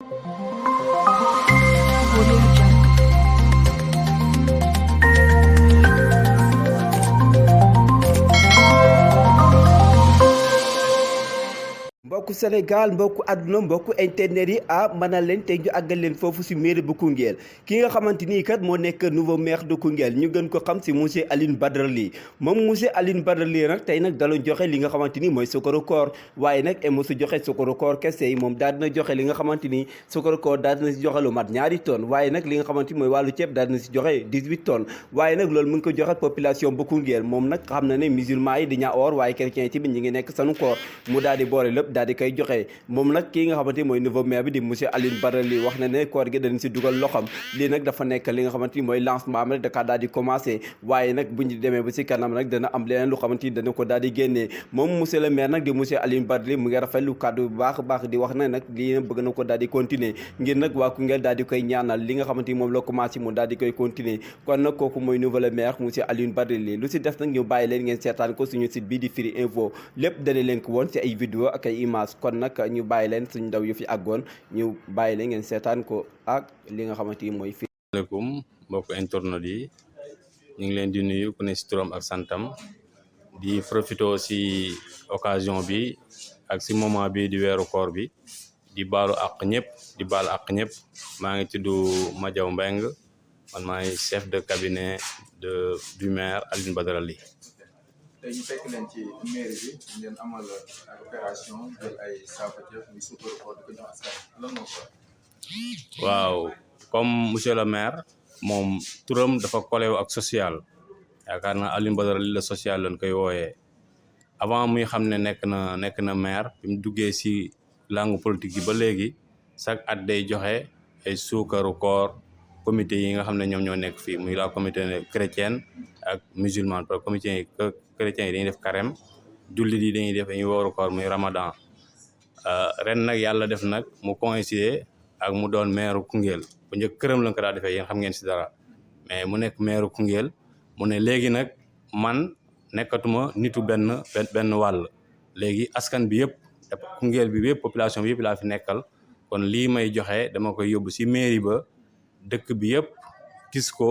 Audio Jungle. mbokku Sénégal mbokku àdduna mbokku internet yi mën na leen tey ñu àggal leen foofu si mairie bu Koungheul ki nga xamante ni kat moo nekk nouveau maire de Koungheul ñu gën ko xam si monsieur Alioune Badara Ly moom monsieur Alioune Badara Ly nag tey nag daloon joxe li nga xamante ni mooy sukkaru koor waaye nag mosu joxe sukkaru koor kese yi moom daal dina joxe li nga xamante ni sukkaru koor daal dina si joxe lu mat 2 tonnes waaye nag li nga xamante ni mooy wàllu ceeb daal dina si joxe 18 tonnes waaye nag loolu mu ngi ko joxe population bu Koungheul moom nag xam na ne musulman yi dañaa oor waaye chrétien ci bi ñi ngi nekk sanu koor mu daal di boole lépp daal di koy joxe moom nag kii nga xamante ni mooy nouveau maire bi di monsieur Alioune Badara Ly wax na ne koor gi dañ si dugal loxam lii nag dafa nekk li nga xamante ni mooy lancement am rek da kaa daal di commencé waaye nag bu ñu demee ba si kanam nag dana am leneen lu xamante ni dana ko daal di génnee moom monsieur le maire nag di monsieur Alioune Badara Ly mu ngi rafetlu kàddu bu baax a baax di wax na nag lii bëgg na ko daal di continuer ngir nag waa Koungheul daal di koy ñaanal li nga xamante ni moom la commencé mu daal di koy continuer kon nag kooku mooy nouveau le maire monsieur Alioune Badara Ly lu si def nag ñu bàyyi leen ngeen seetaan ko suñu site bii di Firi Info lépp dale leen ko woon si ay vidéo ak ay image kon nag ñu bàyyi leen suñu ndaw yu fi àggoon ñu bàyyi leen ngeen seetaan ko ak li nga xamante ni mooy fi. asalaamaaleykum mbokk internet yi ñu ngi leen di nuyu ku ne si turam ak santam di profito si occasion bi ak si moment bi di weeru koor bi di baalu àq ñëpp di baalu àq ñëpp maa ngi tudd Madiaw Mbengue man maay chef de cabinet du maire Alioune Badara Ly. tey ñu fekk leen ci mairie bi ngeen amal opération jël ay saako ceeb muy sukkaru koor di ko jox askan lan moo ko. waaw comme monsieur le maire moom turam dafa collé ak social yaakaar naa Alioune Badara Ly la social lañ koy wooyee avant muy xam ne nekk na maire bi mu duggee si langue politique yi ba léegi chaque at day joxe ay suukaru koor comité yi nga xam ne ñoom ñoo nekk fii muy la comité chrétienne ak musulmane parce que comité yi chrétiens yi dañuy def carême jullit yi dañuy def dañuy wooru koor muy ramadan ren nag yàlla def nag mu coïncider ak mu doon maire Koungheul bu njëkk këram lañ ko daa defee yéen xam ngeen si dara mais mu nekk maire Koungheul mu ne léegi nag man nekkatuma nitu benn wàll léegi askan bi yëpp Koungheul bi yëpp population bi yëpp laa fi nekkal kon lii may joxe dama koy yóbbu si mairie ba dëkk bi yëpp gis ko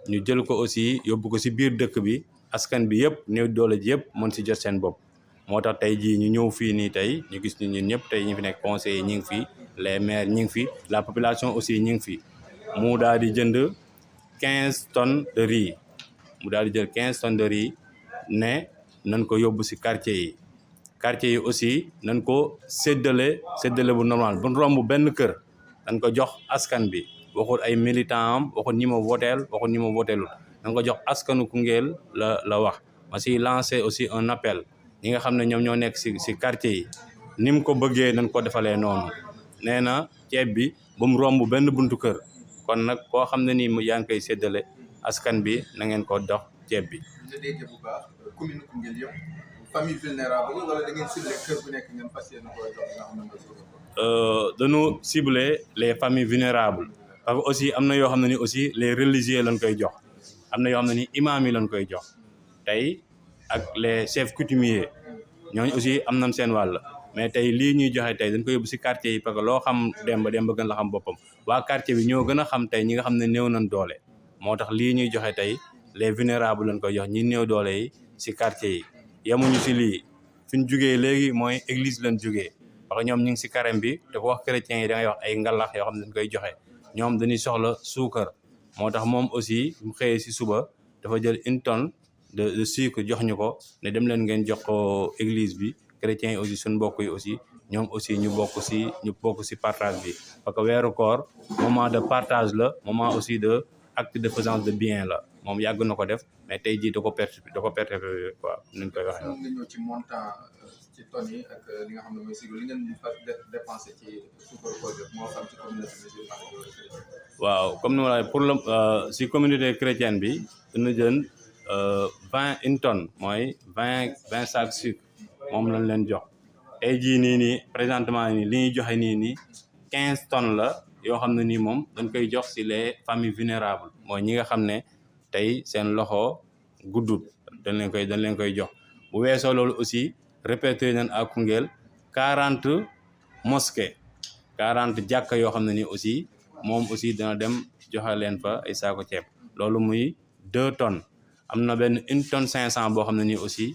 ñu jël ko aussi yóbbu ko si biir dëkk bi askan bi yëpp néew doole ji yëpp mën si jot seen bopp moo tax tey jii ñu ñëw fii nii tey ñu gis ni ñun ñëpp tey ñu fi nekk conseillers ñi ngi fi les maires ñi ngi fi la population aussi ñi ngi fi mu daal di jënd 15 tonnes de riz mu daal di jël 15 tonnes de riz ne nañ ko yóbbu si quartier yi aussi nañ ko séddale bu normal bu romb benn kër nañ ko jox askan bi waxul ay militant am waxul ñi ma voteel waxul ñi ma voteelul nañ ko jox askanu Koungheul la wax ma si lancé aussi un appel ñi nga xam ne ñoom ñoo nekk si quartier yi ni mu ko bëggee nañ ko defalee noonu nee na ceeb bi ba mu romb benn buntu kër kon nag koo xam ne nii yaa ngi koy séddale askan bi na ngeen ko dox ceeb bi. nga dégg bu baax commune Koungheul yëpp famille vulnérable wala da ngeen ciblé kër bu nekk ngeen fas yéene koy jox nga xam ne nga suuf. dañu cibler les familles vulnérables parce que aussi am na yoo xam ne ni aussi les religieux lañ koy jox am na yoo xam ne ni imam yi lañ koy jox tey ak les chefs coutumiers ñooñu aussi am nañ seen wàll mais tey lii ñuy joxe tey dañ koy yóbbu si quartier yi parce que loo xam demba gën la xam boppam waa quartier bi ñoo gën a xam tey ñi nga xam ne néew nañ doole moo tax lii ñuy joxe tey les vulnérables lañ koy jox ñi néew doole yi si quartier yi yemuñu si lii fi ñu jugee léegi mooy église lañ jugee parce que ñoom ñu ngi si carême bi te ko wax chrétiens yi da ngay wax ay ngalax yoo xam ne dañ koy joxe ñoom dañuy soxla suukar moo tax moom aussi mu xëyee si suba dafa jël 1 tonne de sucre jox ñu ko ne dem leen ngeen jox ko église bi chrétiens yi aussi suñu mbokk yi aussi ñoom aussi ñu bokk si partage bi parce que weeru koor moment de partage la moment aussi de acte de faisance de bien la moom yàgg na ko def mais tey jii da ko perte quoi ni ñu koy waxee. nga ñëw ci montant ci tonnes yi ak li nga xam ne mooy si li ngeen di dépensé ci sukkaru koor bi moo xam ci communauté musulmane. waaw comme ni ma la pour si communauté chrétienne bi dina jël 1 tonne mooy 20 sacs sucre moom lañ leen jox tey jii nii présentement nii li ñuy joxe nii 15 tonnes la yoo xam ne nii moom dañ koy jox si les familles vulnérables mooy ñi nga xam ne tey seen loxo guddut dañ leen koy jox bu weesoo loolu aussi répertorié nañ à Koungheul 40 mosquées 40 jàkka yoo xam ne ni aussi moom aussi dana dem joxe leen fa ay saako ceeb loolu muy 2 tonnes am na benn 1 tonne 500 boo xam ne nii aussi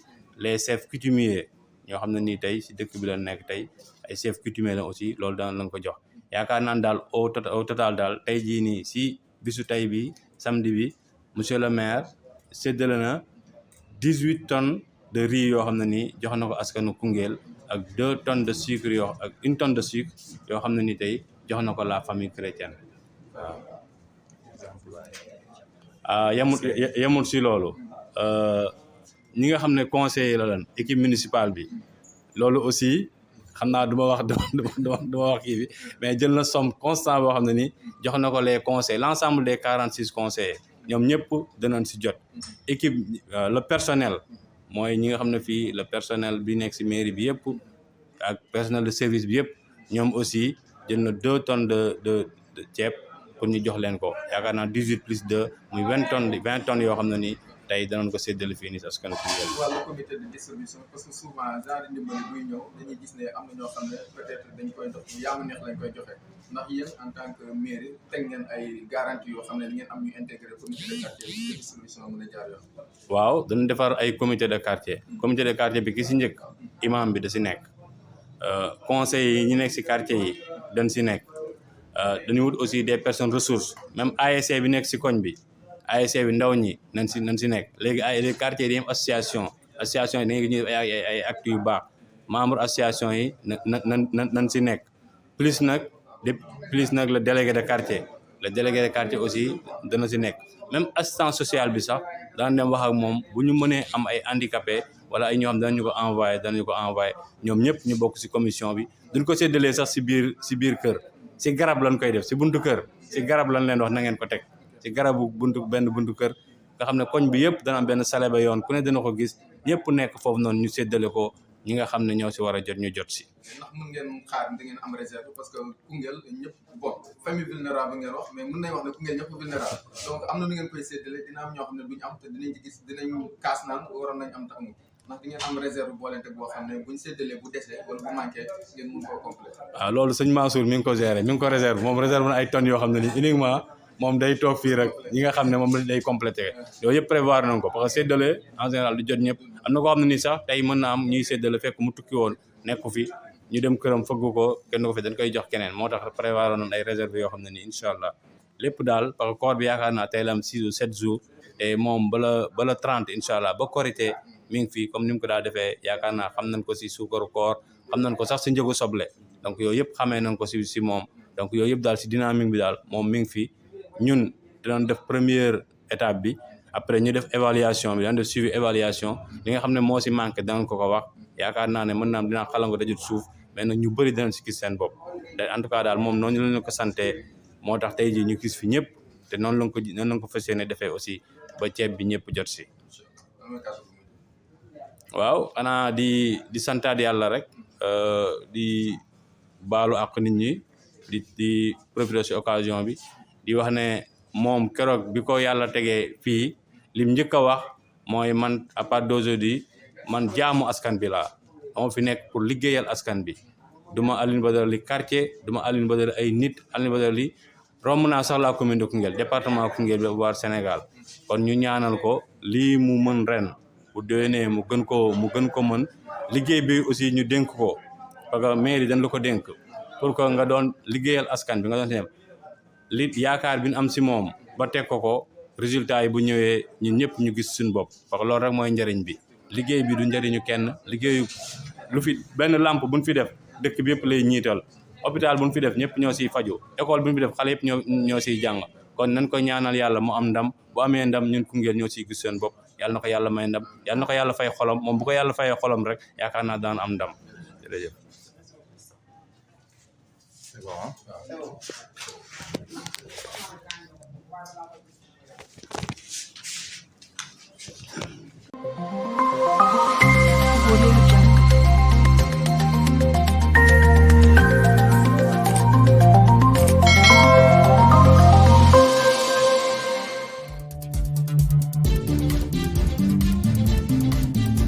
les chefs coutumiers ñoo xam ne nii tey si dëkk bi la nekk tey ay chefs coutumiers la aussi loolu dana lañ ko jox yaakaar naan daal au total daal tey jii nii si bisu tey bi samedi bi monsieur le maire séddale na 18 tonnes de riz yoo xam ne nii jox na ko askanu Koungheul ak 2 tonnes de sucre ak 1 tonne de sucre yoo xam ne ni tey jox na ko la famille chrétienne waaw yemul si loolu ñi nga xam ne conseiller la lan équipe municipale bi loolu aussi xam naa du ma wax kii bi mais jël na somme constant boo xam ne ni jox na ko les conseils l'ensemble des 46 conseillers ñoom ñëpp danañ si jot équipe le personnel mooy ñi nga xam ne fii le personnel bi nekk si mairie bi yëpp ak personnel de service bi yëpp ñoom aussi jël na 2 tonnes de ceeb pour ñu jox leen ko yaakaar naa 18 plus 2 muy 20 tonnes yoo xam ne nii tey danañ ko séddale fii nii si askanu Koungheul. wàllu comité de distribution parce que souvent genre ndimbali buy ñëw dañuy gis ne am na ñoo xam ne peut-être dañ koy dox yaa ma neex lañ koy joxe ndax yéen en tant que mairie teg ngeen ay garantie yoo xam ne ngeen am ñu intégré comité de quartier bi distribution mën a jaar yoon. waaw dañu defar ay comité de quartier comité de quartier bi ki si njëkk imam bi da si nekk conseil yi ñu nekk si quartier yi dañ si nekk dañu wut aussi des personnes ressources même ASC bi nekk si koñ bi ASC bi ndaw ñi nañ si nekk léegi ay les quartiers yi am association yi da ngay gis ay actes yu baax membre association yi nañ si nekk plus nag le délégué de quartier aussi dana si nekk même assistance sociale bi sax daan dem wax ak moom bu ñu mënee am ay handicapé wala ay ñoo xam danañu ko envoyé ñoom ñëpp ñu bokk si commission bi duñ ko séddalee sax si biir kër si garab lañ koy def si buntu kër si garab lañ leen wax na ngeen ko teg si garabu benn buntu kër nga xam ne koñ bi yëpp dana am benn saleba yoon ku ne dana ko gis ñëpp nekk foofu noonu ñu séddale ko ñi nga xam ne ñoo si war a jot ñu jot si. ndax mën ngeen xaar da ngeen am réserve parce que Koungheul ñëpp bon famille vulnérable ngeen wax mais mën nañ wax ne Koungheul ñëpp vulnérable donc am na nu ngeen koy séddale dina am ñoo xam ne duñu am te dinañ kaas naan waroon nañ am te amul ndax di ngeen am réserve boolente boo xam ne buñ séddalee bu desee wala bu manqué ngeen mun koo complété. waaw loolu sëñ Mansour mi ngi ko géré mi ngi ko réserve moom réserve na ay tonnes yoo xam ne nii uniquement moom day toog fii rek ñi nga xam ne moom day complété yooyu yëpp prévoir nañ ko parce que séddale en général du jot ñëpp am na koo xam ne nii sax tey mën naa am ñuy séddale fekk mu tukki woon nekku fi ñu dem këram fëgg ko kenn ko fi dañ koy jox keneen moo tax prévoir nañ ay réserve yoo xam ne nii incha allah lépp daal parce que koor bi yaakaar naa tey la am 6 ou 7 jours te moom bala 30 incha allah ba korité mi ngi fii comme ni mu ko daa defee yaakaar naa xam nañ ko si suukaru koor xam nañ ko sax si njëgu soble donc yooyu yëpp xamee nañ ko si moom donc yooyu yëpp daal si dynamique bi daal moom mi ngi fi ñun dinañ def première étape bi après ñu def évaluation bi dinañ def suivi évaluation li nga xam ne moo si manqué danañ ko wax yaakaar naa ne mën naa am dinaa xalango dajut suuf mais nag ñu bëri danañ si gis seen bopp en tout cas daal moom noonu lañ ko santé moo tax tey jii ñu gis fi ñëpp te noonu lañ ko fas yéene defee aussi ba ceeb bi ñëpp jot si waaw xanaa di santaat yàlla rek di baalu ak nit ñi di profiter ci occasion bi di wax ne moom keroog bi ko yàlla tegee fii lim njëkk a wax mooy man à part d'aujourd'hui man jaamu askan bi laa dama fi nekk pour liggéeyal askan bi duma Alioune Badara Ly quartier duma Alioune Badara ay nit Alioune Badara Ly romb naa sax la commune de Koungheul département Koungheul bi war Sénégal kon ñu ñaanal ko lii mu mën ren bu déwénee mu gën ko mën liggéey bi aussi ñu dénk ko parce que mairie dañ la ko dénk pour que nga doon liggéeyal askan bi nga doon si li yaakaar bi ñu am si moom ba teg ko résultat yi bu ñëwee ñun ñëpp ñu gis suñu bopp parce que loolu rek mooy njëriñ bi liggéey bi du njëriñu kenn liggéeyu lu fi benn lampe buñ fi def dëkk bi yëpp lay ñiital hôpital buñ fi def ñëpp ñoo siy faju école buñ fi def xale yëpp ñoo siy jàng kon nañ ko ñaanal yàlla mu am ndam bu amee ndam ñun Koungheul ñoo siy gis seen bopp yàlla na ko yàlla may ndam yàlla na ko yàlla fay xolam moom bu ko yàlla fayee xolam rek yaakaar naa daan am ndam jërëjëf. C'est bon, hein?